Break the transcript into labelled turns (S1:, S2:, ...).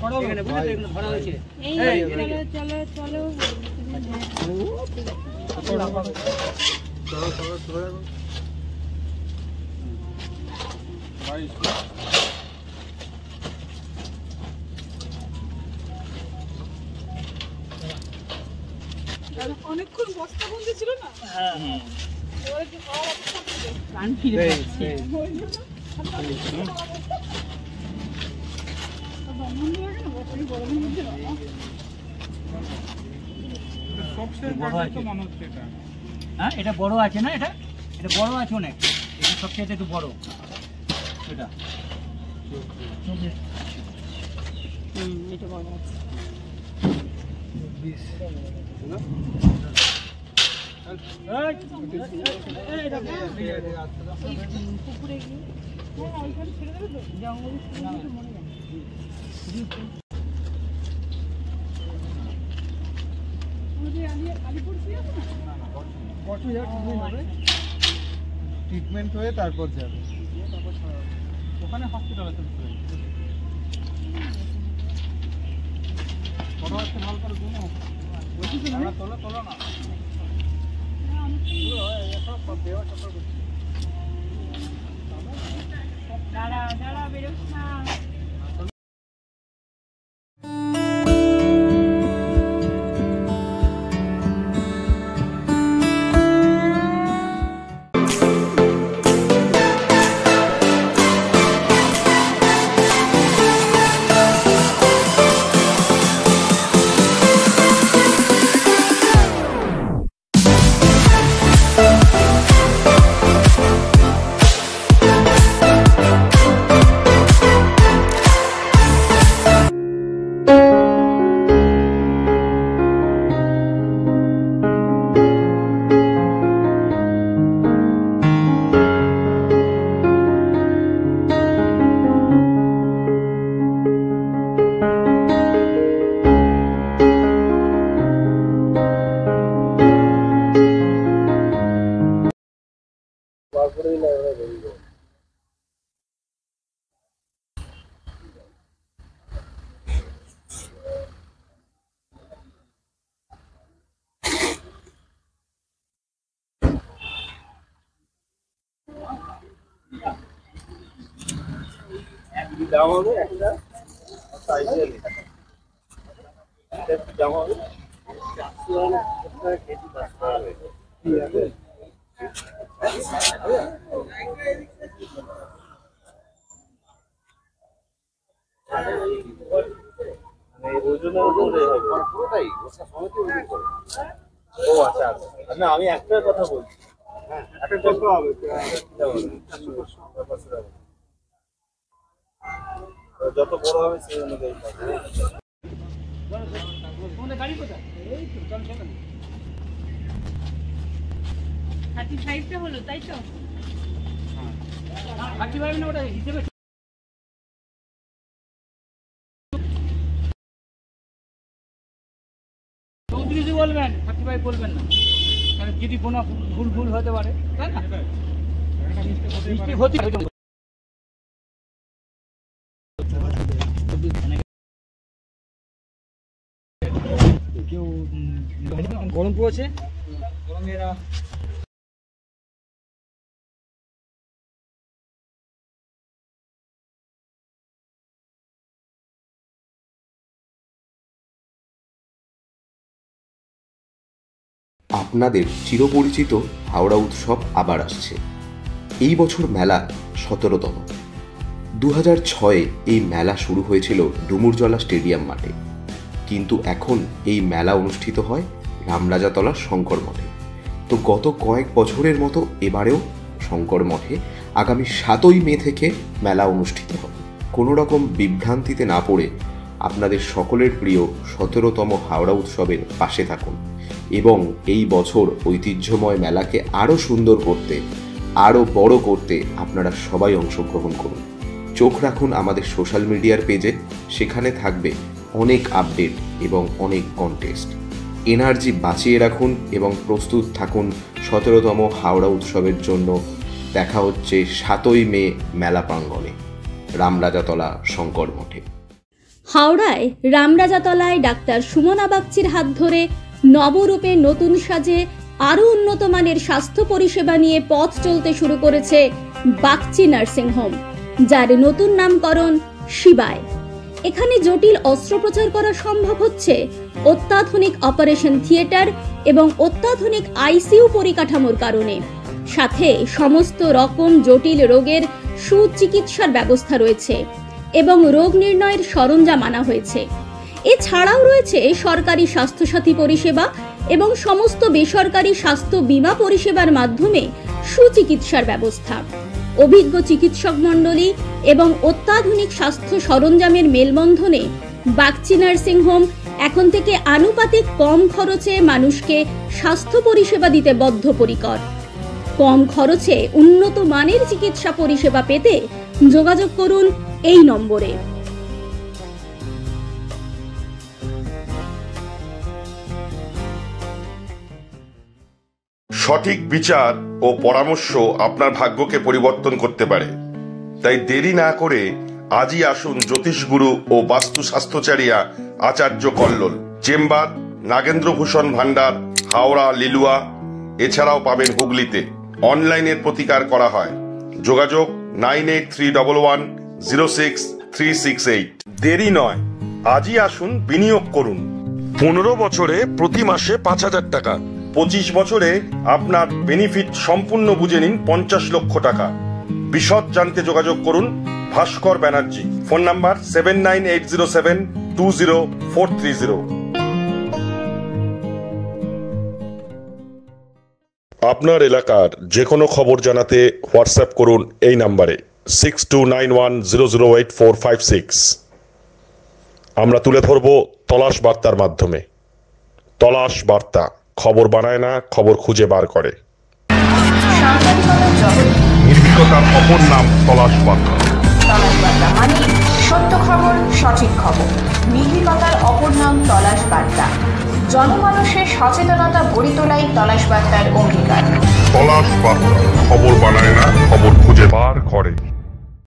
S1: এখানে বুঝলে তো এগুলো ধরা হয়েছে।
S2: এই চলো চলো
S3: অনেকক্ষণ বস্তা বন্ধ ছিল না।
S2: প্রাণ ফিরে যাচ্ছে।
S1: হ্যাঁ এটা বড় আছে না, এটা এটা বড় আছে অনেক, এটা সবচেয়ে একটু বড় এটা।
S2: এটা বড় আছে। পুকুরে গিয়ে ওইখানে ছেড়ে দেবে তো, জঙ্গলে মরে যাবে।
S4: ট্রিটমেন্ট হয়ে তারপর যাবে, ওখানে হসপিটাল আছে। বড় আছে ভালো করে গুনো তোলো তোলো না
S2: দাঁড়া দাঁড়া বেরোস না।
S4: দাম হবে একটা সাইকেল, এটা দাম হবে 400 কেজি 10 টাকা হবে। ঠিক আছে মানে ওজনের উপরে হবে পুরোটাই ওটা সমেত ওজন করে। ও আচ্ছা আচ্ছা না আমি একটা কথা বলছি, হ্যাঁ একটা কত হবে যত বড় হবে সেই অনুযায়ী
S1: গাড়ি কোথায়? এই তো চল চল
S2: 35টা হলো তাই তো?
S1: হ্যাঁ 35 না ওটা হিসেবে বলবেন, 35 বলবেন না, কারণ যদি কোনো ভুল হতে পারে, তাই না? মিস্টেক হতে পারে। কেউ গরম পড়েছে, গরমে এরা
S5: আপনাদের চিরপরিচিত হাওড়া উৎসব আবার আসছে। এই বছর মেলা 17তম। 2006-এ এই মেলা শুরু হয়েছিল ডুমুরজলা স্টেডিয়াম মাঠে, কিন্তু এখন এই মেলা অনুষ্ঠিত হয় রামরাজাতলা শঙ্কর মঠে। তো গত কয়েক বছরের মতো এবারেও শঙ্কর মঠে আগামী 7ই মে থেকে মেলা অনুষ্ঠিত হবে। কোনো রকম বিভ্রান্তিতে না পড়ে আপনাদের সকলের প্রিয় 17তম হাওড়া উৎসবের পাশে থাকুন এবং এই বছর ঐতিহ্যময় মেলাকে আরও সুন্দর করতে, আরও বড় করতে আপনারা সবাই অংশগ্রহণ করুন। চোখ রাখুন আমাদের সোশ্যাল মিডিয়ার পেজে, সেখানে থাকবে অনেক আপডেট এবং অনেক কন্টেস্ট। এনার্জি বাঁচিয়ে রাখুন এবং প্রস্তুত থাকুন 17তম হাওড়া উৎসবের জন্য। দেখা হচ্ছে 7ই মে মেলা প্রাঙ্গণে রামরাজাতলা শঙ্কর মঠে।
S6: হাওড়ায় রামরাজাতলায় ডাক্তার সুমনা বাগচির হাত ধরে নবরূপে নতুন সাজে আরও উন্নত মানের স্বাস্থ্য পরিষেবা নিয়ে পথ চলতে শুরু করেছে বাগচি নার্সিং হোম, যার নতুন নামকরণ শিবায়। এখানে জটিল অস্ত্রোপচার করা সম্ভব হচ্ছে অত্যাধুনিক অপারেশন থিয়েটার এবং অত্যাধুনিক আইসিইউ পরিকাঠামোর কারণে। সাথে সমস্ত রকম জটিল রোগের সুচিকিৎসার ব্যবস্থা রয়েছে এবং রোগ নির্ণয়ের সরঞ্জাম আনা হয়েছে। এছাড়াও রয়েছে সরকারি স্বাস্থ্যসাথী পরিষেবা এবং সমস্ত বেসরকারি স্বাস্থ্য বীমা পরিষেবার মাধ্যমে সুচিকিৎসার ব্যবস্থা। অভিজ্ঞ চিকিৎসক মণ্ডলী এবং অত্যাধুনিক স্বাস্থ্য সরঞ্জামের মেলবন্ধনে বাগচি নার্সিং হোম এখন থেকে আনুপাতিক কম খরচে মানুষকে স্বাস্থ্য পরিষেবা দিতে বদ্ধপরিকর। কম খরচে উন্নত মানের চিকিৎসা পরিষেবা পেতে যোগাযোগ করুন এই নম্বরে।
S7: সঠিক বিচার ও পরামর্শ আপনার ভাগ্যকে পরিবর্তন করতে পারে। তাই দেরি না করে আজই আসুন জ্যোতিষগুরু ও বাস্তু স্বাস্থ্যচারিয়া আচার্য কল্লোল। চেম্বার নাগেন্দ্রভূষণ ভান্ডার, হাওড়া লিলুয়া। এছাড়াও পাবেন হুগলিতে। অনলাইনের প্রতিকার করা হয়। যোগাযোগ 9831106368। দেরি নয়, আজই আসুন, বিনিয়োগ করুন। 15 বছরে প্রতি মাসে 5,000 টাকা, 25 বছরে আপনার বেনিফিট সম্পূর্ণ বুঝে নিন 50 লক্ষ টাকা। বিশদ জানতে যোগাযোগ করুন ভাস্কর ব্যানার্জি। Phone number 7980720430। আপনার এলাকার যে কোনো খবর জানাতে হোয়াটসঅ্যাপ করুন এই নাম্বারে 6291008456। আমরা তুলে ধরব তলাশ বার্তার মাধ্যমে। তলাশ বার্তা, খবর বানায় না, খবর খুঁজে বার করে। নির্ভীকতার অপর নাম তলাশ বার্তা।
S8: তলাশ বার্তা মানে সত্য খবর, সঠিক খবর। নির্ভীকতার অপর নাম তলাশ বার্তা। জনমানুষের সচেতনতা গড়ে তোলাই তলাশ বার্তার অঙ্গীকার।
S7: তলাশ বার্তা, খবর বানায় না, খবর খুঁজে বার করে।